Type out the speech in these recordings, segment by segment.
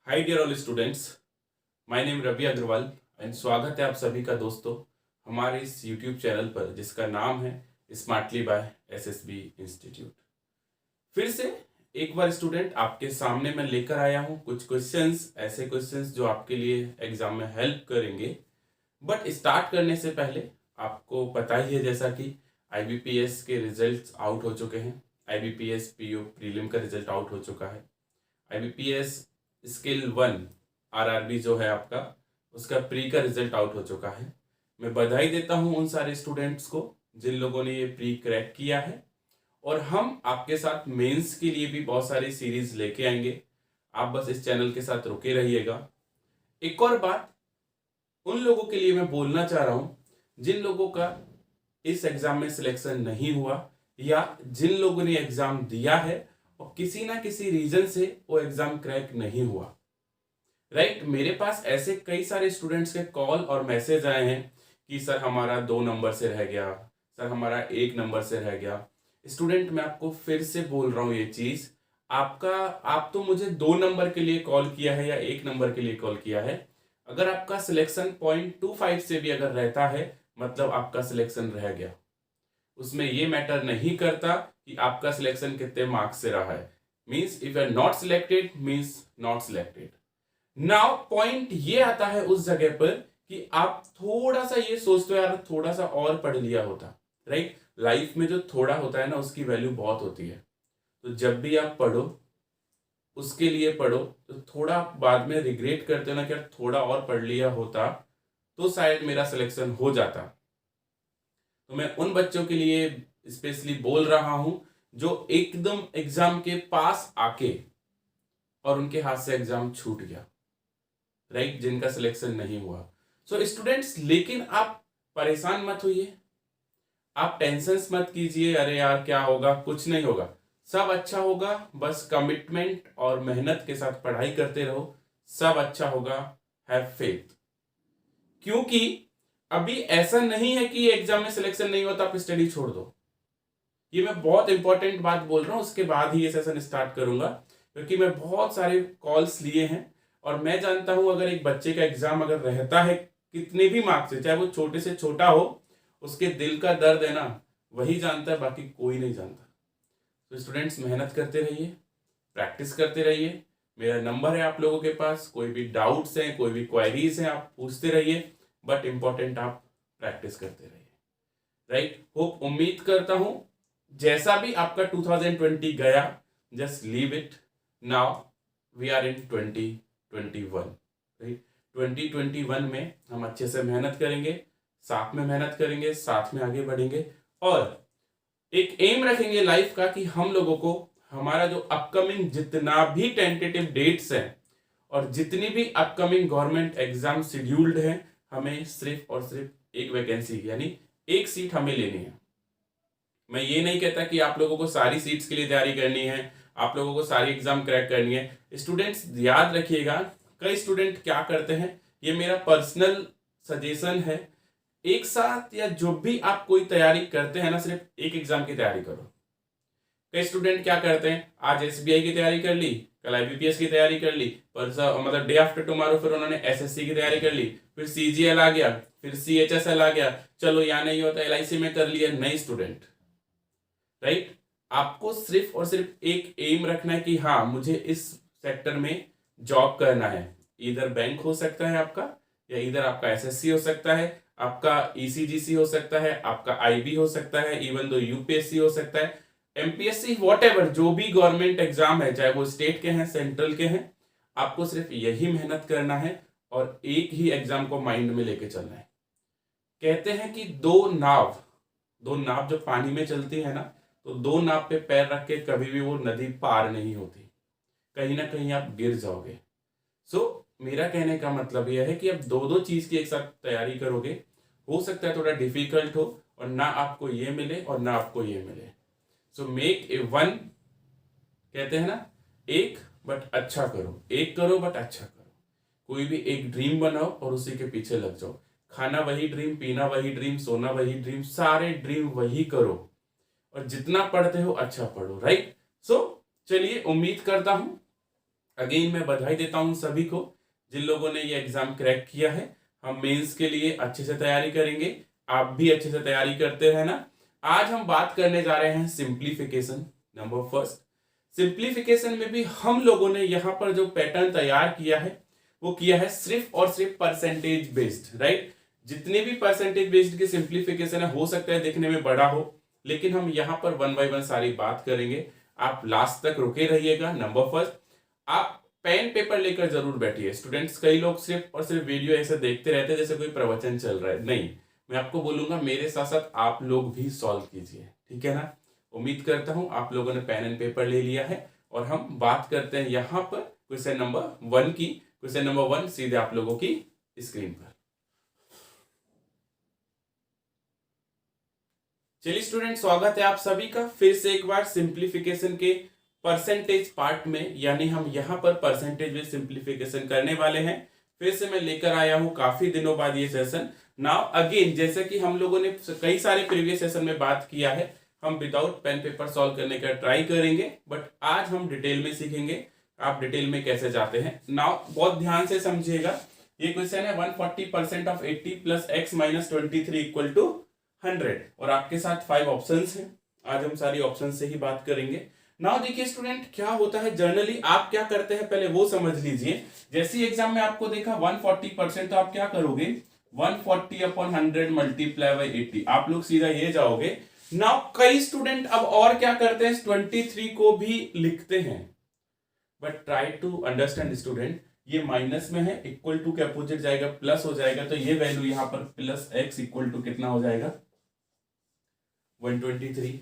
Hi dear all students, my name Ravi Agrawal and स्वागत है आप सभी का दोस्तों हमारे इस यूट्यूब चैनल पर जिसका नाम है स्मार्टली बाय एसएसबी इंस्टीट्यूट। फिर से एक बार स्टूडेंट आपके सामने मैं लेकर आया हूँ कुछ क्वेश्चंस, ऐसे क्वेश्चंस जो आपके लिए एग्जाम में हेल्प करेंगे। बट स्टार्ट करने से पहले आपको पता ही है जैसा कि आईबीपीएस के रिजल्ट्स आउट हो चुके हैं। आईबीपीएस पीओ प्रीलिम का रिजल्ट आउट हो चुका है। आईबीपीएस स्किल 1 आरआरबी जो है आपका, उसका प्री का रिजल्ट आउट हो चुका है। मैं बधाई देता हूं उन सारे स्टूडेंट्स को जिन लोगों ने ये प्री क्रैक किया है। और हम आपके साथ मेंस के लिए भी बहुत सारी सीरीज लेके आएंगे। आप बस इस चैनल के साथ रुके रहिएगा। एक और बात उन लोगों के लिए मैं बोलना चाह रहा हूं जिन लोगों का इस एग्जाम में सिलेक्शन नहीं हुआ या जिन लोगों ने एग्जाम दिया है और किसी ना किसी रीजन से वो एग्जाम क्रैक नहीं हुआ। राइट, मेरे पास ऐसे कई सारे स्टूडेंट्स के कॉल और मैसेज आए हैं कि सर हमारा 2 नंबर से रह गया, सर हमारा 1 नंबर से रह गया। स्टूडेंट मैं आपको फिर से बोल रहा हूँ ये चीज, आप तो मुझे 2 नंबर के लिए कॉल किया है या 1 नंबर के लिए कॉल किया है। अगर आपका सिलेक्शन 0.25 से भी अगर रहता है मतलब आपका सिलेक्शन रह गया। उसमें ये मैटर नहीं करता कि आपका सिलेक्शन कितने मार्क्स से रहा है। Means if you are not selected means not selected. Now point ये आता है उस जगह पर कि आप थोड़ा सा ये सोचते हो यार थोड़ा सा और पढ़ लिया होता। राइट, लाइफ में जो थोड़ा होता है ना उसकी वैल्यू बहुत होती है। तो जब भी आप पढ़ो उसके लिए पढ़ो, तो थोड़ा बाद में रिग्रेट करते हो ना कि यार थोड़ा और पढ़ लिया होता तो शायद मेरा सिलेक्शन हो जाता। तो मैं उन बच्चों के लिए स्पेशली बोल रहा हूं जो एकदम एग्जाम के पास आके और उनके हाथ से एग्जाम छूट गया। राइट, जिनका सिलेक्शन नहीं हुआ। सो स्टूडेंट्स, लेकिन आप परेशान मत होइए, आप टेंशन मत कीजिए अरे यार क्या होगा, कुछ नहीं होगा, सब अच्छा होगा। बस कमिटमेंट और मेहनत के साथ पढ़ाई करते रहो, सब अच्छा होगा। Have faith. क्योंकि अभी ऐसा नहीं है कि एग्जाम में सिलेक्शन नहीं होता आप स्टडी छोड़ दो। ये मैं बहुत इंपॉर्टेंट बात बोल रहा हूं, उसके बाद ही ये सेशन स्टार्ट करूंगा क्योंकि मैं बहुत सारे कॉल्स लिए हैं और मैं जानता हूं अगर एक बच्चे का एग्जाम अगर रहता है कितने भी मार्क्स से, चाहे वो छोटे से छोटा हो, उसके दिल का दर्द है ना वही जानता है, बाकी कोई नहीं जानता। तो स्टूडेंट्स मेहनत करते रहिए, प्रैक्टिस करते रहिए। मेरा नंबर है आप लोगों के पास, कोई भी डाउट्स हैं कोई भी क्वेरीज हैं आप पूछते रहिए, बट इंपॉर्टेंट आप प्रैक्टिस करते रहिए। राइट, होप उम्मीद करता हूं जैसा भी आपका 2020 गया just leave it. Now we are in 2021। Right, 2021 में हम अच्छे से मेहनत करेंगे, साथ में मेहनत करेंगे, साथ में आगे बढ़ेंगे और एक एम रखेंगे लाइफ का कि हम लोगों को हमारा जो अपकमिंग जितना भी टेंटेटिव डेट्स हैं और जितनी भी अपकमिंग गवर्नमेंट एग्जाम शेड्यूल्ड हैं, हमें सिर्फ और सिर्फ एक वैकेंसी यानी एक सीट हमें लेनी है। मैं ये नहीं कहता कि आप लोगों को सारी सीट्स के लिए तैयारी करनी है, आप लोगों को सारी एग्जाम क्रैक करनी है। स्टूडेंट्स याद रखिएगा, कई स्टूडेंट क्या करते हैं, ये मेरा पर्सनल सजेशन है, एक साथ या जो भी आप कोई तैयारी करते हैं ना सिर्फ एक एग्जाम की तैयारी करो। कई स्टूडेंट क्या करते हैं, आज एसबीआई की तैयारी कर ली, कल आईबीपीएस की तैयारी कर ली, परसों मतलब डे आफ्टर टुमारो फिर उन्होंने एसएससी की तैयारी कर ली, फिर सीजीएल आ गया, फिर सीएचएसएल आ गया, चलो यहाँ नहीं होता एलआईसी में कर लिया। नहीं स्टूडेंट, राइट, आपको सिर्फ और सिर्फ एक एम रखना है कि हाँ मुझे इस सेक्टर में जॉब करना है। इधर बैंक हो सकता है आपका, या इधर आपका एसएससी हो सकता है, आपका ईसीजीसी हो सकता है, आपका आईबी हो सकता है, इवन दो यूपीएससी हो सकता है, एमपीएससी, वॉटएवर जो भी गवर्नमेंट एग्जाम है चाहे वो स्टेट के हैं सेंट्रल के हैं, आपको सिर्फ यही मेहनत करना है और एक ही एग्जाम को माइंड में लेके चलना है। कहते हैं कि दो नाव जो पानी में चलती है ना, तो दो नाव पे पैर रख के कभी भी वो नदी पार नहीं होती, कहीं ना कहीं आप गिर जाओगे। मेरा कहने का मतलब यह है कि अब दो दो चीज की एक साथ तैयारी करोगे, हो सकता है थोड़ा डिफिकल्ट हो और ना आपको ये मिले और ना आपको ये मिले। सो मेक ए वन, कहते हैं ना, एक बट अच्छा करो, एक करो बट अच्छा करो। कोई भी एक ड्रीम बनाओ और उसी के पीछे लग जाओ। खाना वही ड्रीम, पीना वही ड्रीम, सोना वही ड्रीम, सारे ड्रीम वही करो और जितना पढ़ते हो अच्छा पढ़ो। राइट, चलिए उम्मीद करता हूं अगेन मैं बधाई देता हूं सभी को जिन लोगों ने ये एग्जाम क्रैक किया है। हम मेंस के लिए अच्छे से तैयारी करेंगे, आप भी अच्छे से तैयारी करते रहना। आज हम बात करने जा रहे हैं सिंप्लीफिकेशन। नंबर फर्स्ट, सिंप्लीफिकेशन में भी हम लोगों ने यहाँ पर जो पैटर्न तैयार किया है वो किया है सिर्फ और सिर्फ परसेंटेज बेस्ड, राइट। जितने भी परसेंटेज बेस्ड के सिंप्लीफिकेशन है, हो सकता है देखने में बड़ा हो, लेकिन हम यहाँ पर वन बाय वन सारी बात करेंगे। आप लास्ट तक रुके रहिएगा। नंबर फर्स्ट, आप पेन पेपर लेकर जरूर बैठिए। स्टूडेंट्स, कई लोग सिर्फ और सिर्फ वीडियो ऐसे देखते रहते हैं जैसे कोई प्रवचन चल रहा है। नहीं, मैं आपको बोलूंगा मेरे साथ साथ आप लोग भी सॉल्व कीजिए, ठीक है ना। उम्मीद करता हूं आप लोगों ने पेन एंड पेपर ले लिया है और हम बात करते हैं यहाँ पर क्वेश्चन नंबर 1 की। क्वेश्चन नंबर 1 सीधे आप लोगों की स्क्रीन पर। चलिए स्टूडेंट, स्वागत है आप सभी का फिर से एक बार सिंप्लीफिकेशन के परसेंटेज पार्ट में। यानी हम यहाँ पर परसेंटेज में सिंप्लीफिकेशन करने वाले हैं। फिर से मैं लेकर आया हूँ काफी दिनों बाद ये सेशन। नाउ अगेन, जैसे कि हम लोगों ने कई सारे प्रीवियस सेशन में बात किया है, हम विदाउट पेन पेपर सॉल्व करने का ट्राई करेंगे, बट आज हम डिटेल में सीखेंगे आप डिटेल में कैसे जाते हैं। नाउ बहुत ध्यान से समझिएगा, ये क्वेश्चन है 140% of 80 plus x minus 23 equal to 100 और आपके साथ 5 ऑप्शंस हैं। आज हम सारी ऑप्शन से ही बात करेंगे। नाउ देखिए स्टूडेंट, क्या होता है जनरली आप क्या करते हैं पहले वो समझ लीजिए। जैसे एग्जाम में आपको देखा 140%, तो आप क्या करोगे 140 अपॉन 100 मल्टीप्लाई बाई 80, आप लोग सीधा ये जाओगे। नाउ कई स्टूडेंट अब और क्या करते हैं 23 को भी लिखते हैं, but try to understand student, ये माइनस में है, इक्वल टू के अपोजिट जाएगा प्लस हो जाएगा, तो ये वैल्यू यहां पर प्लस एक्स इक्वल टू कितना हो जाएगा 123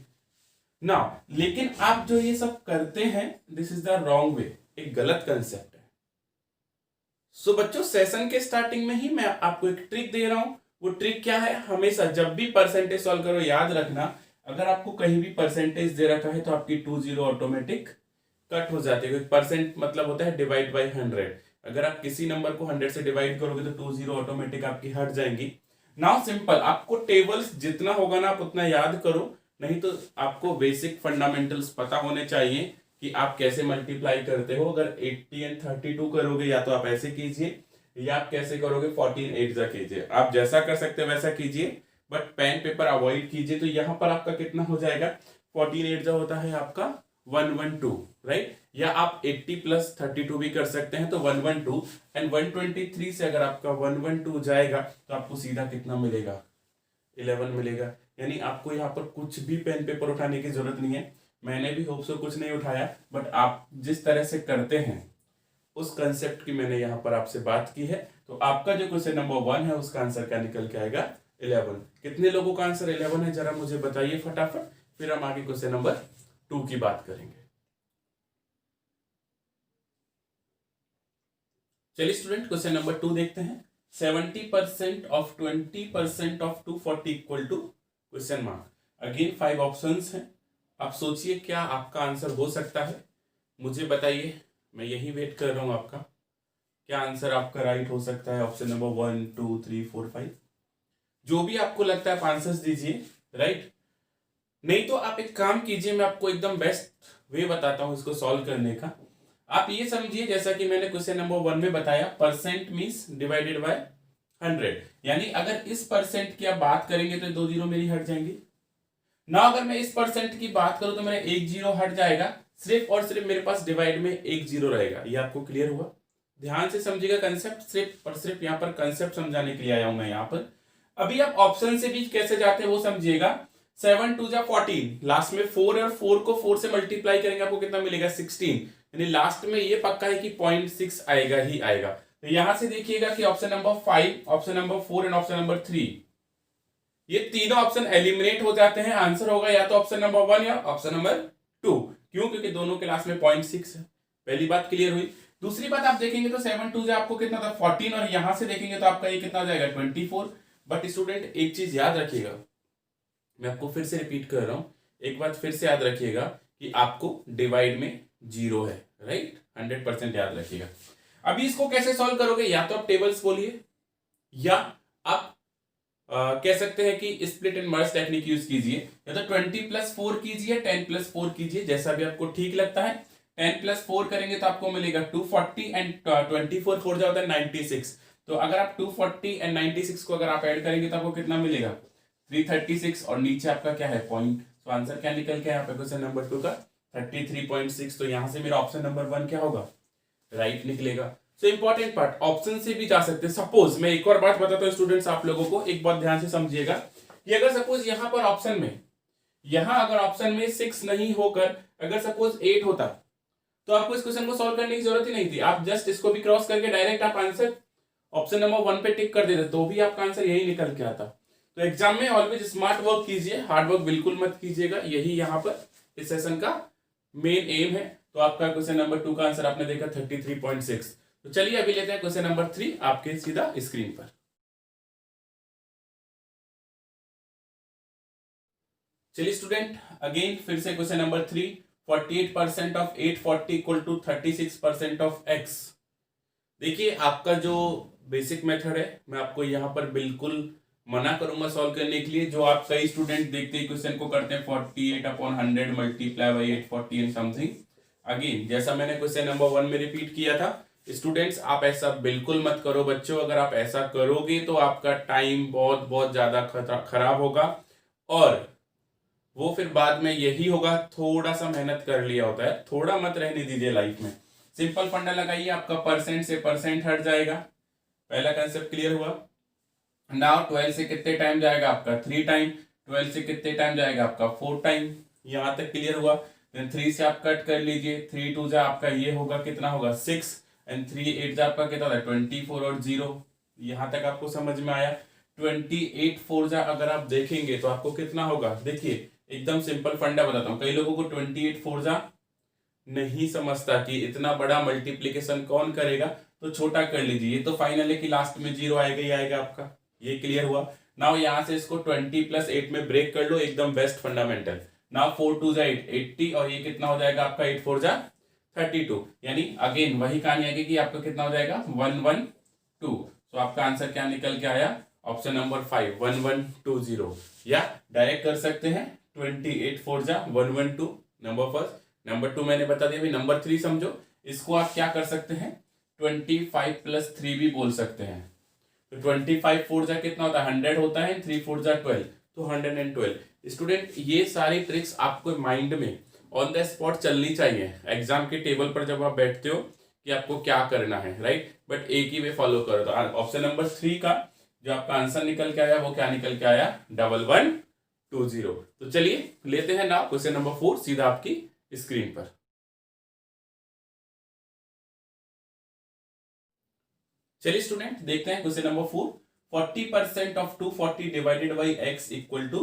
ना। लेकिन आप जो ये सब करते हैं this is the wrong way, एक गलत कंसेप्ट है। सो बच्चों, सेशन के स्टार्टिंग में ही मैं आपको एक ट्रिक दे रहा हूं। वो ट्रिक क्या है, हमेशा जब भी परसेंटेज सॉल्व करो याद रखना, अगर आपको कहीं भी परसेंटेज दे रखा है तो आपकी 20 ऑटोमेटिक कट हो जाती है। परसेंट मतलब होता है डिवाइड बाई 100। अगर आप किसी नंबर को 100 से डिवाइड करोगे तो 20 ऑटोमेटिक आपकी हट जाएंगी। नाउ सिंपल, आपको टेबल्स जितना होगा ना आप उतना याद करो, नहीं तो आपको बेसिक फंडामेंटल्स पता होने चाहिए कि आप कैसे मल्टीप्लाई करते हो। अगर 80 एंड 32 करोगे या तो आप ऐसे कीजिए, या आप कैसे करोगे 14 8 जा कीजिए। आप जैसा कर सकते हो वैसा कीजिए, बट पेन पेपर अवॉइड कीजिए। तो यहां पर आपका कितना हो जाएगा 14 8 जा होता है आपका 112, राइट। या आप 80 प्लस 32 भी कर सकते हैं, तो 112 एंड 123 से अगर आपका 112 जाएगा तो आपको सीधा कितना मिलेगा 11 मिलेगा। यानी आपको यहाँ पर कुछ भी पेन पेपर उठाने की जरूरत नहीं है। मैंने भी होप सो कुछ नहीं उठाया, बट आप जिस तरह से करते हैं उस कंसेप्ट की मैंने यहाँ पर आपसे बात की है। तो आपका जो क्वेश्चन नंबर 1 है उसका आंसर क्या निकल के आएगा 11। कितने लोगों का आंसर 11 है जरा मुझे बताइए फटाफट, फिर हम आगे क्वेश्चन नंबर 2 की बात करेंगे। चलिए स्टूडेंट, क्वेश्चन नंबर 2 देखते हैं। 70% of 20% of 240 equal to question mark. Again 5 options हैं। आप सोचिए क्या आपका आंसर हो सकता है, मुझे बताइए। मैं यही वेट कर रहा हूं आपका, क्या आंसर आपका राइट हो सकता है। ऑप्शन नंबर 1 2 3 4 5, जो भी आपको लगता है आप आंसर्स दीजिए, राइट। नहीं तो आप एक काम कीजिए, मैं आपको एकदम बेस्ट वे बताता हूं इसको सॉल्व करने का। आप ये समझिए, जैसा कि मैंने क्वेश्चन नंबर 1 में बताया, परसेंट मींस डिवाइडेड बाय 100। यानी अगर इस परसेंट की आप बात करेंगे तो 2 जीरो मेरी हट जाएंगी ना। अगर मैं इस परसेंट की बात करूं तो मेरा 1 जीरो हट जाएगा, सिर्फ और सिर्फ मेरे पास डिवाइड में 1 जीरो रहेगा। ये आपको क्लियर हुआ? ध्यान से समझिएगा कंसेप्ट, सिर्फ और सिर्फ यहाँ पर कंसेप्ट समझाने के लिए आया हूं मैं यहाँ पर। अभी आप ऑप्शन से भी कैसे जाते हैं वो समझिएगा। 7 2 जा 14, लास्ट में 4 है और 4 को 4 से मल्टीप्लाई करेंगे आपको कितना मिलेगा 16। यानी लास्ट में ये पक्का है कि 0.6 आएगा ही आएगा। तो यहां से देखिएगा कि option number 5, option number 4 and option number 3, ये तीनों ऑप्शन एलिमिनेट हो जाते हैं। आंसर होगा या तो ऑप्शन नंबर 1 या ऑप्शन नंबर 2। क्यों? क्योंकि दोनों के लास्ट में 0.6 है। पहली बात क्लियर हुई। दूसरी बात आप देखेंगे तो 7 2 से आपको कितना था 14, और यहां से देखेंगे तो आपका ये कितना हो जाएगा 24। बट स्टूडेंट एक चीज याद रखिएगा, मैं आपको फिर से रिपीट कर रहा हूं, एक बात फिर से याद रखिएगा कि आपको डिवाइड में 0 है, राइट। 100% याद रखिएगा। अभी इसको कैसे सॉल्व करोगे, या तो आप टेबल्स बोलिए, या आप कह सकते हैं कि split and merge technique use कीजिए, या तो 20 + 4 कीजिए, 10 + 4 कीजिए, जैसा भी आपको ठीक लगता है। 10+4 करेंगे तो आपको मिलेगा 240 एंड 24 4 जा होता है 96। तो अगर आप 240 एंड 96 को अगर आप ऐड करेंगे तो आपको कितना मिलेगा 336 और नीचे आपका क्या है पॉइंट। तो आंसर क्या निकल के यहाँ पे क्वेश्चन नंबर 2 का 33.6। तो यहां से मेरा ऑप्शन नंबर 1 क्या होगा राइट निकलेगा। सो इंपॉर्टेंट पार्ट ऑप्शन से भी जा सकते हैं। सपोज मैं एक और बात बताता हूँ स्टूडेंट्स आप लोगों को, एक बात ध्यान से समझिएगा कि अगर सपोज यहां पर ऑप्शन में अगर ऑप्शन में 6 नहीं होकर अगर सपोज 8 होता तो आपको इस क्वेश्चन को सॉल्व करने की जरूरत ही नहीं थी। आप जस्ट इसको भी क्रॉस करके डायरेक्ट आप आंसर ऑप्शन नंबर 1 पे टिक कर देते तो भी आपका आंसर यही निकल के आता। तो एग्जाम में ऑलवेज स्मार्ट वर्क कीजिए, हार्ड वर्क बिल्कुल मत कीजिएगा, यही यहाँ पर इस सेशन का मेन एम है। तो आपका क्वेश्चन नंबर 2 का आंसर आपने देखा 33.6। तो चलिए अभी लेते हैं क्वेश्चन नंबर 3 आपके सीधा स्क्रीन पर। चलिए स्टूडेंट अगेन फिर से question number 3, 48% of 840 equal to 36% of x। देखिए आपका जो बेसिक मेथड है मैं आपको यहाँ पर बिल्कुल मना करूंगा सॉल्व करने के लिए। जो आप कई स्टूडेंट देखते हैं क्वेश्चन को करते हैं 48/100 multiply by 840 and something. Again जैसा मैंने क्वेश्चन नंबर 1 में रिपीट किया था, स्टूडेंट्स आप ऐसा बिल्कुल मत करो बच्चों। अगर आप ऐसा करोगे तो आपका टाइम बहुत बहुत ज्यादा खराब होगा और वो फिर बाद में यही होगा थोड़ा सा मेहनत कर लिया होता है, थोड़ा मत रहने दीजिए लाइफ में। सिंपल फंडा लगाइए, आपका परसेंट से परसेंट हट जाएगा। पहला कंसेप्ट क्लियर हुआ। नाउ 12 से कितने टाइम जाएगा आपका 3 टाइम, 12 से कितने टाइम जाएगा आपका 4 टाइम। यहां तक क्लियर हुआ। देन 3 से आप कट कर लीजिए, 3 2 जा आपका ये होगा कितना होगा 6 एंड 3 8 जा आपका कितना होता है 24 और 0। यहां तक आपको समझ में आया। 28 4 जा अगर आप देखेंगे तो आपको कितना होगा, देखिए एकदम सिंपल फंडा बताता हूं। कई लोगों को 28 4 जा नहीं समझता कि इतना बड़ा मल्टीप्लीकेशन कौन करेगा, तो छोटा कर लीजिए। ये तो फाइनल है कि लास्ट में 0 आएगा ही आएगा आपका, ये क्लियर हुआ। नाउ यहां से इसको 20 + 8 में ब्रेक कर लो, एकदम बेस्ट फंडामेंटल। नाउ 4 2 जा 8 80 और ये कितना हो जाएगा आपका 8 4 जा 32। यानी अगेन वही कहानी आएगी कि आपका कितना हो जाएगा 112। तो आपका आंसर क्या निकल के आया ऑप्शन नंबर 5 1120। या डायरेक्ट कर सकते हैं 28 4 जा 112 नंबर फर्स्ट। नंबर 2 मैंने बता दिया। अभी नंबर 3 समझो, इसको आप क्या कर सकते हैं 25 + 3 भी बोल सकते हैं। तो 25 4 जा कितना होता है 100 होता है, 3 4 जा 12 तो 112। स्टूडेंट ये सारी ट्रिक्स आपको माइंड में ऑन द स्पॉट चलनी चाहिए एग्जाम के टेबल पर जब आप बैठते हो कि आपको क्या करना है, राइट। बट एक ही वे फॉलो करो। तो ऑप्शन नंबर 3 का जो आपका आंसर निकल के आया वो क्या निकल के आया 1120। तो चलिए लेते हैं ना क्वेश्चन नंबर 4 सीधा आपकी स्क्रीन पर। चलिए स्टूडेंट देखते हैं question number 4। 40% of 240 divided by x equal to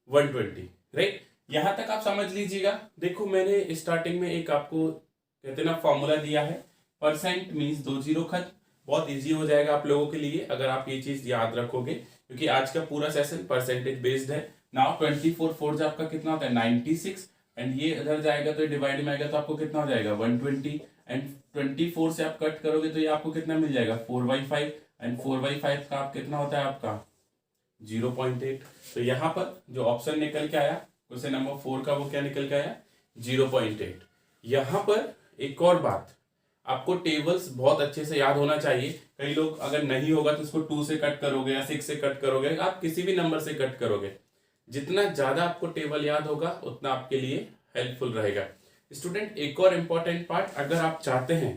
120, right. यहां तक आप समझ लीजिएगा। देखो मैंने स्टार्टिंग में एक आपको कहते ना फॉर्मूला दिया है, परसेंट मीन्स 2 0 खत्म। बहुत इजी हो जाएगा आप लोगों के लिए अगर आप ये चीज याद रखोगे, क्योंकि आज का पूरा सेशन परसेंटेज बेस्ड है। नाउ 24 4 जो आपका कितना होता है 96 एंड ये इधर जाएगा तो डिवाइड में आएगा तो आपको कितना हो जाएगा 120 एंड 24 से आप कट करोगे तो ये आपको कितना मिल जाएगा 4/5 एंड 4/5 का आप कितना होता है आपका 0.8। तो यहाँ पर जो ऑप्शन निकल के आया क्वेश्चन नंबर 4 का वो क्या निकल के आया 0.8। यहाँ पर एक और बात, आपको टेबल्स बहुत अच्छे से याद होना चाहिए। कई लोग अगर नहीं होगा तो इसको 2 से कट करोगे या 6 से कट करोगे, आप किसी भी नंबर से कट करोगे। जितना ज्यादा आपको टेबल याद होगा उतना आपके लिए हेल्पफुल रहेगा। स्टूडेंट एक और इम्पॉर्टेंट पार्ट, अगर आप चाहते हैं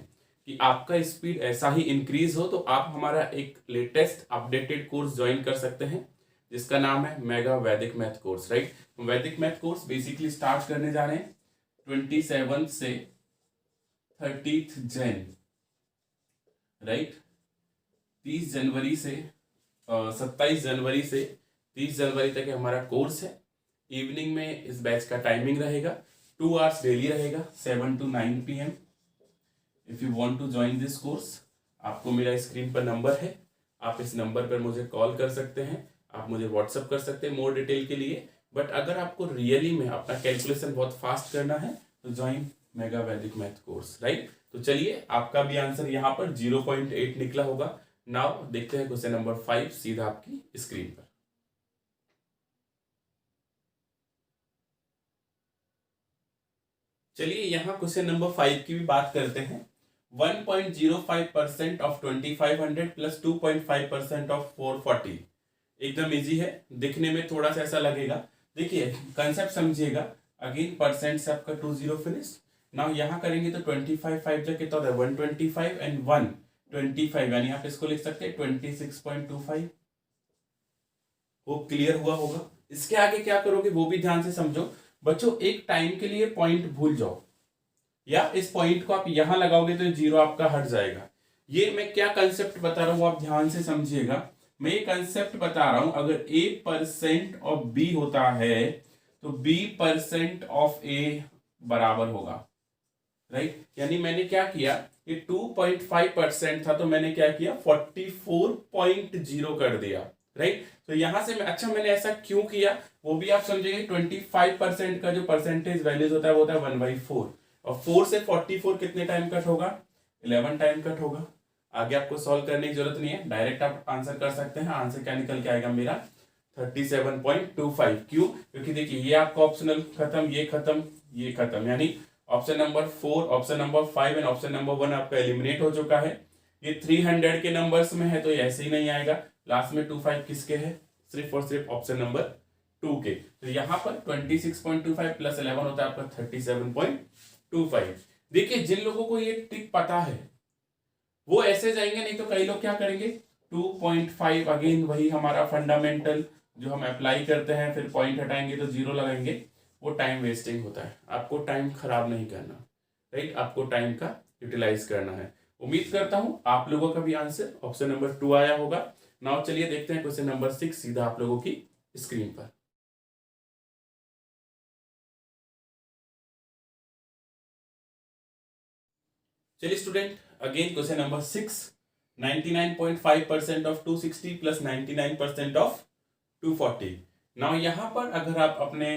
कि आपका स्पीड ऐसा ही इंक्रीज हो तो आप हमारा एक लेटेस्ट अपडेटेड कोर्स ज्वाइन कर सकते हैं जिसका नाम है मेगा वैदिक मैथ कोर्स, राइट। वैदिक मैथ कोर्स बेसिकली स्टार्ट करने जा रहे हैं 27 से 30 जैन, राइट। 30 जनवरी से 27 जनवरी से 30 जनवरी तक हमारा कोर्स है। इवनिंग में इस बैच का टाइमिंग रहेगा 2 आवर्स डेली रहेगा 7 to 9 PM। If you want to join this course, आपको मेरा स्क्रीन पर नंबर है, आप इस नंबर पर मुझे कॉल कर सकते हैं, आप मुझे व्हाट्सअप कर सकते हैं मोर डिटेल के लिए। बट अगर आपको रियली में अपना कैलकुलेशन बहुत फास्ट करना है तो ज्वाइन मेगा वैदिक मैथ कोर्स, राइट। तो चलिए आपका भी आंसर यहाँ पर 0.8 निकला होगा। नाउ देखते हैं क्वेश्चन नंबर 5 सीधा आपकी स्क्रीन पर। चलिए यहाँ क्वेश्चन नंबर 5 की भी बात करते हैं। 1.05% ऑफ 2500 प्लस 2.5% ऑफ 440। एकदम इजी है, दिखने में थोड़ा सा ऐसा लगेगा। देखिए कंसेप्ट समझिएगा। अगेन परसेंट से आपका 20 फिनिश। नाउ यहाँ करेंगे तो 25 5 जा कितना होता है 125 एंड 125, यानी आप इसको लिख सकते हैं 26.25। वो क्लियर हुआ होगा। इसके आगे क्या करोगे वो भी ध्यान से समझो बच्चों। एक टाइम के लिए पॉइंट भूल जाओ, या इस पॉइंट को आप यहां लगाओगे तो जीरो आपका हट जाएगा। ये मैं क्या कंसेप्ट बता रहा हूं आप ध्यान से समझिएगा। मैं ये कंसेप्ट बता रहा हूं, अगर A% ऑफ B होता है तो B% ऑफ A बराबर होगा, राइट। यानी मैंने क्या किया, ये 2.5% था तो मैंने क्या किया 44.0 कर दिया, राइट। तो यहां से मैं, अच्छा मैंने ऐसा क्यों किया वो भी आप समझेंगे। 25% का जो परसेंटेज वैल्यूज होता है वो होता है 1/4, और 4 से 44 कितने टाइम कट होगा 11 टाइम कट होगा। आगे आपको सॉल्व करने की जरूरत नहीं है, डायरेक्ट आप आंसर कर सकते हैं। आंसर क्या निकल के आएगा मेरा 37.25। क्यों, क्योंकि देखिए ये आपका ऑप्शनल खत्म, ये खत्म, ये खत्म, यानी option number 4, option number 5 and option number 1 आपका एलिमिनेट हो चुका है। ये 300 के नंबर्स में है तो ये ऐसे ही नहीं आएगा। लास्ट में 25 किसके है, सिर्फ और सिर्फ ऑप्शन नंबर 2 के। तो यहाँ पर 26.25 प्लस 11 होता है आपका 37.25। देखिए जिन लोगों को ये ट्रिक पता है वो ऐसे जाएंगे, नहीं तो कई लोग क्या करेंगे 2.5, अगेन वही हमारा फंडामेंटल जो हम अप्लाई करते हैं, फिर पॉइंट हटाएंगे तो जीरो लगाएंगे। वो टाइम वेस्टिंग होता है। आपको टाइम खराब नहीं करना, राइट। आपको टाइम का यूटिलाइज करना है। उम्मीद करता हूं आप लोगों का भी आंसर ऑप्शन नंबर 2 आया होगा। नाउ चलिए देखते हैं क्वेश्चन नंबर 6 सीधा आप लोगों की स्क्रीन पर। चलिए student, again question number 6। 99.5% of 260 plus 99% of 240। Now यहां पर अगर आप अपने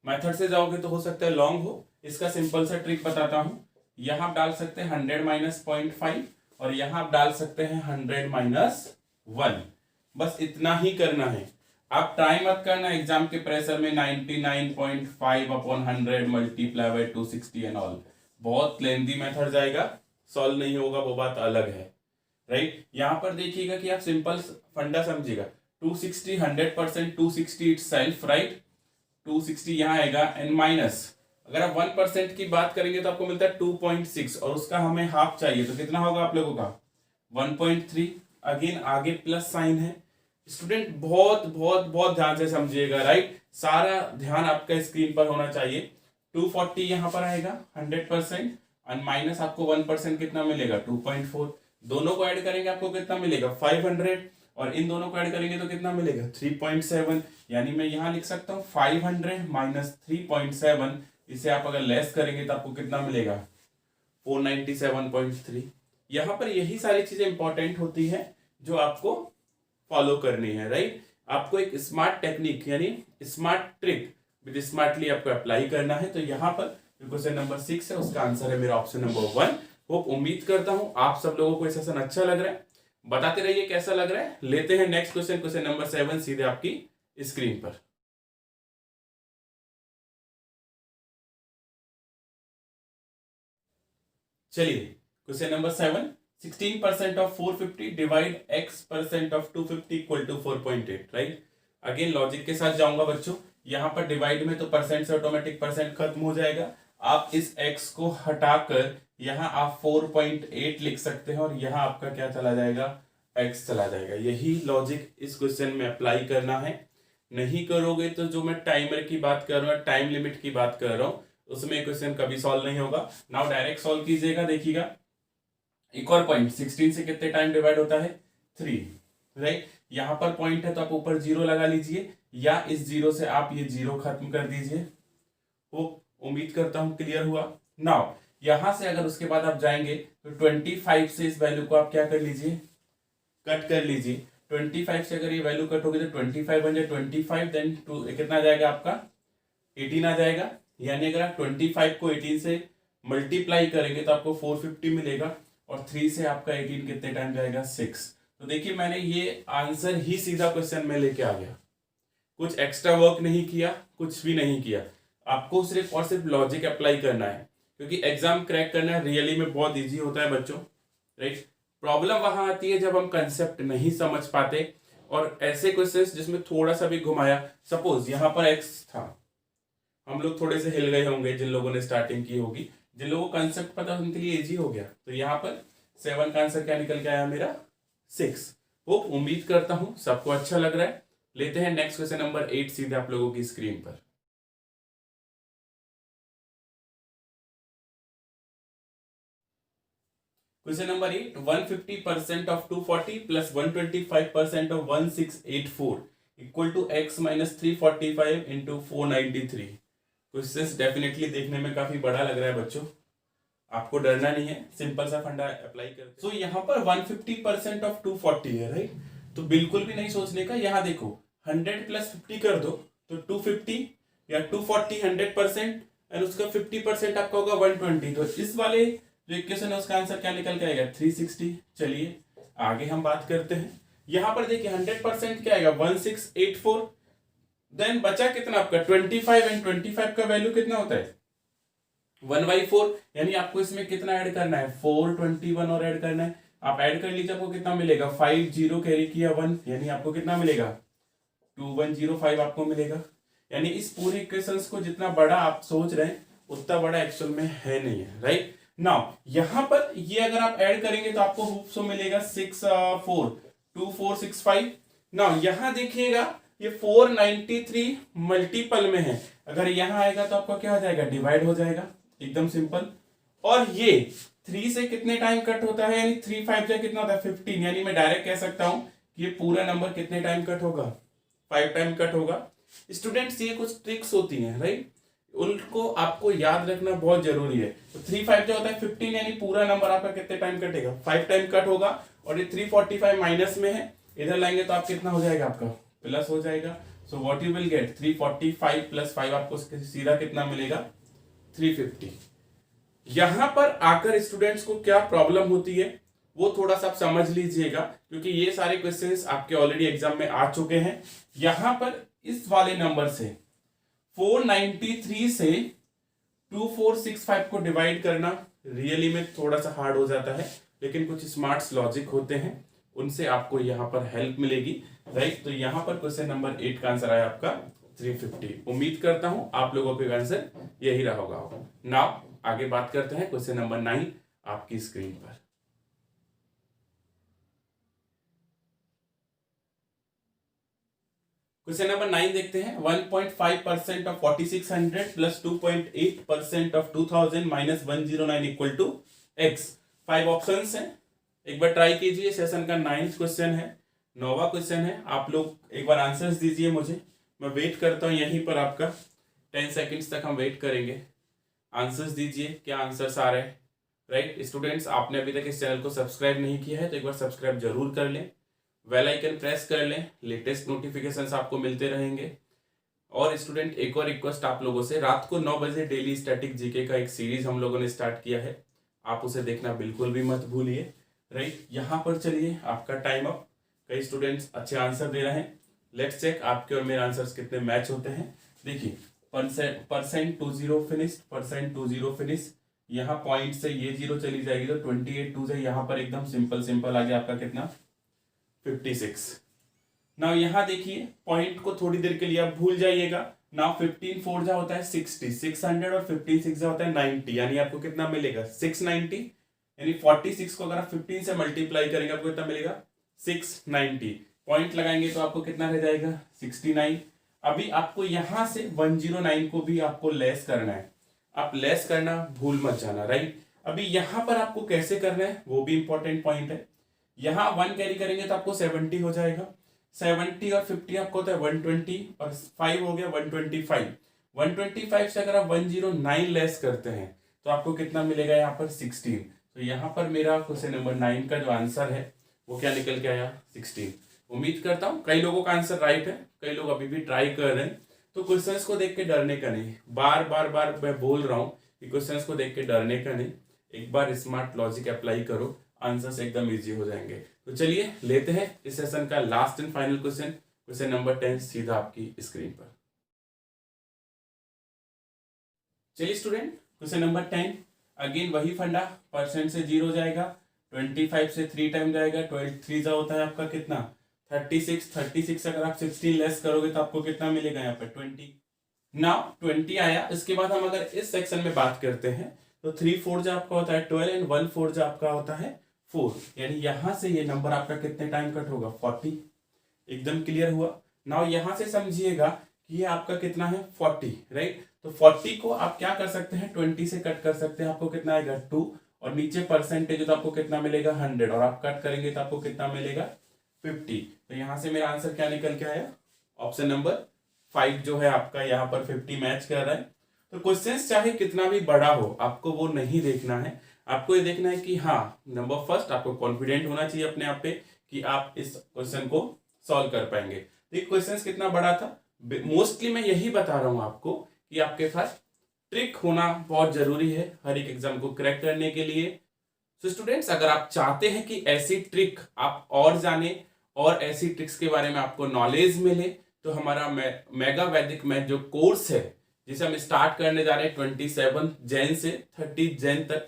मेथड से जाओगे तो हो सकता है लॉन्ग हो। इसका सिंपल सा ट्रिक बताता हूं। यहां आप डाल सकते हैं 100 माइनस 0.5 और यहां आप डाल सकते हैं 100 माइनस 1। बस इतना ही करना है। आप ट्राई मत करना एग्जाम के प्रेशर में 99.5 upon 100 multiply by 260 and all. बहुत लेंदी मेथड जाएगा, सॉल्व नहीं होगा, वो बात अलग है, राइट। यहां पर देखिएगा कि आप सिंपल फंडा समझिएगा। 260 100% 260 इटसेल्फ, राइट। 260 यहाँ आएगा एंड माइनस, अगर आप 1% की बात करेंगे तो आपको मिलता है 2.6 और उसका हमें हाफ चाहिए तो कितना होगा आप लोगों का 1.3। अगेन आगे प्लस साइन है। स्टूडेंट बहुत बहुत बहुत ध्यान से समझिएगा, राइट। सारा ध्यान आपका स्क्रीन पर होना चाहिए। 240 यहाँ पर आएगा 100% और माइनस आपको 1% कितना मिलेगा 2.4। दोनों को ऐड करेंगे आपको कितना मिलेगा 500 और इन दोनों को ऐड करेंगे तो कितना मिलेगा 3.7। यानी मैं यहां लिख सकता हूं 500 माइनस 3.7। इसे आप अगर लेस करेंगे तो आपको कितना मिलेगा 497.3। यहां पर यही सारी चीजें इंपॉर्टेंट होती है जो आपको फॉलो करनी है, राइट। आपको एक स्मार्ट टेक्निक यानी स्मार्ट ट्रिक विद स्मार्टली आपको अप्लाई करना है। तो यहां पर क्वेश्चन नंबर 6 है, उसका आंसर है मेरा ऑप्शन नंबर 1। होप उम्मीद करता हूं आप सब लोगों को सेशन अच्छा लग रहा है। बताते रहिए कैसा लग रहा है। लेते हैं नेक्स्ट क्वेश्चन, क्वेश्चन नंबर 7 सीधे आपकी स्क्रीन पर। चलिए question number 7। 16% of 450 divide x% of 250 equal to 4.8, right. Again logic के साथ जाऊंगा बच्चों। यहां पर डिवाइड में तो परसेंट से ऑटोमेटिक परसेंट खत्म हो जाएगा। आप इस x को हटाकर यहां आप 4.8 लिख सकते हैं और यहां आपका क्या चला जाएगा x चला जाएगा। यही लॉजिक इस क्वेश्चन में अप्लाई करना है। नहीं करोगे तो जो मैं टाइमर की बात कर रहा हूँ, टाइम लिमिट की बात कर रहा हूँ, उसमें क्वेश्चन कभी सॉल्व नहीं होगा। नाउ डायरेक्ट सॉल्व कीजिएगा। देखिएगा एक और पॉइंट, 16 से कितने टाइम डिवाइड होता है 3, राइट। यहां पर पॉइंट है तो आप ऊपर जीरो लगा लीजिए या इस जीरो से आप ये जीरो खत्म कर दीजिए। वो उम्मीद करता हूं क्लियर हुआ। नाउ यहां से अगर उसके बाद आप जाएंगे तो 25 से इस वैल्यू को आप क्या कर लीजिए कट कर लीजिए। 25 से अगर ये वैल्यू कट होगी तो 25 बन जाए 25 देन कितना आ जाएगा आपका 18 आ जाएगा। यानी अगर आप 25 को 18 से मल्टीप्लाई करेंगे तो आपको 450 मिलेगा और 3 से आपका 18 कितने टाइम जाएगा 6। तो देखिए मैंने ये आंसर ही सीधा क्वेश्चन में लेके आ गया, कुछ एक्स्ट्रा वर्क नहीं किया, कुछ भी नहीं किया। आपको सिर्फ और सिर्फ लॉजिक अप्लाई करना है, क्योंकि एग्जाम क्रैक करना रियली में बहुत इजी होता है बच्चों, राइट। प्रॉब्लम वहां आती है जब हम कंसेप्ट नहीं समझ पाते और ऐसे क्वेश्चंस जिसमें थोड़ा सा भी घुमाया, सपोज यहाँ पर एक्स था, हम लोग थोड़े से हिल गए होंगे जिन लोगों ने स्टार्टिंग की होगी, जिन लोगों को कंसेप्ट पता उनके लिए इजी हो गया। तो यहाँ पर 7 का आंसर क्या निकल के आया मेरा 6। वो उम्मीद करता हूं सबको अच्छा लग रहा है। लेते हैं नेक्स्ट क्वेश्चन नंबर 8 सीधे आप लोगों की स्क्रीन पर। Question number 8, 150% of 240 plus 125% of 1684 equal to x minus 345 into 493। Question definitely देखने में काफी बड़ा लग रहा है बच्चों, आपको डरना नहीं है, सिंपल सा फंडा अप्लाई करते। सो यहाँ पर 150% ऑफ 240 है, राइट। तो बिल्कुल भी नहीं सोचने का, यहाँ देखो 100 प्लस 50 कर दो तो 250 या 240 100% एंड उसका 50% आपका होगा 120। तो इस वाले जो इक्वेशन है उसका आंसर क्या निकल के आएगा 360। चलिए आगे हम बात करते हैं। यहाँ पर देखिए 100% क्या आएगा 1684, देन बचा कितना आपका 25 एंड 25 का वैल्यू कितना होता है 1/4, यानी आपको इसमें कितना ऐड करना है 421 और ऐड करना है। आप ऐड कर लीजिए, आपको कितना मिलेगा 50 कैरी किया 1, यानी आपको कितना मिलेगा 2105 आपको मिलेगा। यानी इस पूरे इक्वेशंस को जितना बड़ा आप सोच रहे हैं उतना बड़ा एक्चुअल में है नहीं है, राइट। नाउ यहां पर ये अगर आप ऐड करेंगे तो आपको होप्सो मिलेगा 2465। नाउ यहां देखिएगा ये 493 मल्टीपल में है, अगर यहां आएगा तो आपका क्या हो जाएगा डिवाइड हो जाएगा, एकदम सिंपल। और ये 3 से कितने टाइम कट होता है, यानी 3 5 से कितना होता है 15, यानी मैं डायरेक्ट कह सकता हूं कि ये पूरा नंबर कितने टाइम कट होगा 5 टाइम कट होगा। स्टूडेंट्स ये कुछ ट्रिक्स होती हैं, राइट, उनको आपको याद रखना बहुत जरूरी है। तो 3 5 जो होता है 15, यानी पूरा नंबर आपका कितने टाइम कटेगा 5 टाइम कट होगा। और ये 345 माइनस में है, इधर लाएंगे तो आप कितना हो जाएगा आपका प्लस हो जाएगा। So what you will get 345 plus 5 आपको सीधा कितना मिलेगा 350। यहां पर आकर स्टूडेंट्स को क्या प्रॉब्लम होती है वो थोड़ा सा आप समझ लीजिएगा, क्योंकि ये सारे क्वेश्चंस आपके ऑलरेडी एग्जाम में आ चुके हैं। यहां पर इस वाले नंबर से 493 से 2465 को डिवाइड करना रियली में थोड़ा सा हार्ड हो जाता है, लेकिन कुछ स्मार्ट लॉजिक होते हैं, उनसे आपको यहां पर हेल्प मिलेगी, राइट। तो यहां पर क्वेश्चन नंबर 8 का आंसर आया आपका 350। उम्मीद करता हूं आप लोगों के आंसर यही रहा होगा। नाउ आगे बात करते हैं क्वेश्चन नंबर 9 आपकी स्क्रीन पर। क्वेश्चन नंबर 9 देखते हैं। 1.5% of 4600 plus 2.8% of 2000 minus 109 equal to x. 5 options हैं, एक बार ट्राई कीजिए। सेशन का 9th क्वेश्चन है, 9वां क्वेश्चन है। आप लोग एक बार आंसर्स दीजिए मुझे, मैं वेट करता हूं यहीं पर आपका 10 सेकेंड्स तक हम वेट करेंगे। आंसर्स दीजिए, क्या आंसर्स आ रहे हैं, राइट। स्टूडेंट्स आपने अभी तक इस चैनल को सब्सक्राइब नहीं किया है तो एक बार सब्सक्राइब जरूर कर लें, बेल आइकन प्रेस कर लें, लेटेस्ट नोटिफिकेशंस आपको मिलते रहेंगे। और स्टूडेंट एक और रिक्वेस्ट आप लोगों से, रात को 9 बजे डेली स्टैटिक जीके का एक सीरीज हम लोगों ने स्टार्ट किया है, आप उसे देखना बिल्कुल भी मत भूलिए, राइट। यहाँ पर चलिए आपका टाइम अप। कई स्टूडेंट्स अच्छे आंसर दे रहे हैं, लेट्स चेक आपके और मेरे आंसर्स कितने मैच होते हैं। देखिए परसेंट 20 फिनिश, परसेंट 20 फिनिश, यहाँ पॉइंट से ये 0 चली जाएगी तो 28 2 से यहाँ पर एकदम सिंपल आ गया आपका कितना 56। नाउ यहाँ देखिए पॉइंट को थोड़ी देर के लिए आप भूल जाइएगा। नाउ 15 4 जा होता है 60, 600 और 15 6 जा होता है 90, यानी आपको कितना मिलेगा 690। यानी 46 को अगर आप 15 से मल्टीप्लाई करेंगे आपको कितना मिलेगा 690। पॉइंट लगाएंगे तो आपको कितना रह जाएगा 69। अभी आपको यहां से 109 को भी आपको लेस करना है, आप लेस करना भूल मत जाना, राइट। अभी यहां पर आपको कैसे करना है वो भी इंपॉर्टेंट पॉइंट है। यहां 1 कैरी करेंगे तो आपको 70 हो जाएगा, 70 और 50 आपको होता है 120 और 5 हो गया 125। 125 से अगर आप 109 लेस करते हैं तो आपको कितना मिलेगा यहाँ पर 16। तो यहाँ पर मेरा क्वेश्चन नंबर 9 का जो आंसर है वो क्या निकल के आया 16। उम्मीद करता हूँ कई लोगों का आंसर राइट है, कई लोग अभी भी ट्राई कर रहे हैं। तो क्वेश्चंस को देख के डरने का नहीं, बार बार मैं बोल रहा हूँ कि क्वेश्चंस को देख के डरने का नहीं, एक बार स्मार्ट लॉजिक अप्लाई करो, आंसर्स एकदम इजी हो जाएंगे। तो चलिए लेते हैं इस सेशन का last and final question, question number 10 सीधा आपकी स्क्रीन पर। चलिए स्टूडेंट, क्वेश्चन नंबर 10, अगेन वही फंडा, परसेंट से 0 जाएगा, 25 से 3 टाइम जाएगा, 12 3 जा होता है आपका कितना 36, 36 अगर आप 16 लेस करोगे तो आपको कितना मिलेगा यहाँ पर 20। नाउ 20 आया, इसके बाद हम अगर इस सेक्शन में बात करते हैं तो 3 4 जो आपका होता है 12 एंड 1 4 जो आपका होता है 4, यानी यहां से ये नंबर आपका कितने टाइम कट होगा 40। एकदम क्लियर हुआ। नाउ यहां से समझिएगा कि ये आपका कितना है 40, राइट। तो 40 को आप क्या कर सकते हैं 20 से कट कर सकते हैं, आपको कितना आएगा 2, और नीचे परसेंटेज तो आपको कितना मिलेगा 100, और आप कट करेंगे तो आपको कितना मिलेगा 50। तो यहां से मेरा आंसर क्या निकल के आया, ऑप्शन नंबर 5 जो है आपका यहाँ पर 50 मैच कर रहा है। तो क्वेश्चन चाहे कितना भी बड़ा हो आपको वो नहीं देखना है, आपको ये देखना है कि हाँ नंबर फर्स्ट आपको कॉन्फिडेंट होना चाहिए अपने आप पे कि आप इस क्वेश्चन को सॉल्व कर पाएंगे। देखिए क्वेश्चन कितना बड़ा था, मोस्टली मैं यही बता रहा हूं आपको कि आपके पास ट्रिक होना बहुत जरूरी है हर एक एग्जाम को क्रैक करने के लिए। तो स्टूडेंट्स, अगर आप चाहते हैं कि ऐसी ट्रिक आप और जाने और ऐसी ट्रिक्स के बारे में आपको नॉलेज मिले, तो हमारा मेगा वैदिक मैथ जो कोर्स है जिसे हम स्टार्ट करने जा रहे हैं 27 जैन से 30 जैन तक,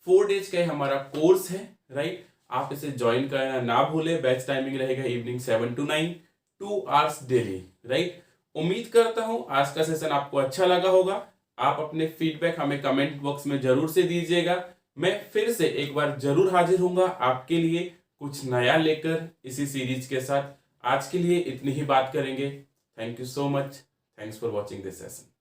4 डेज का हमारा कोर्स है, राइट। आप इसे ज्वाइन करना ना भूले। बैच टाइमिंग रहेगा evening 7 to 9, 2 hours daily, right. उम्मीद करता हूं आज का सेशन आपको अच्छा लगा होगा। आप अपने फीडबैक हमें कमेंट बॉक्स में जरूर से दीजिएगा। मैं फिर से एक बार जरूर हाजिर होऊंगा आपके लिए कुछ नया लेकर इसी सीरीज के साथ। आज के लिए इतनी ही बात करेंगे। Thank you so much. Thanks for watching this session.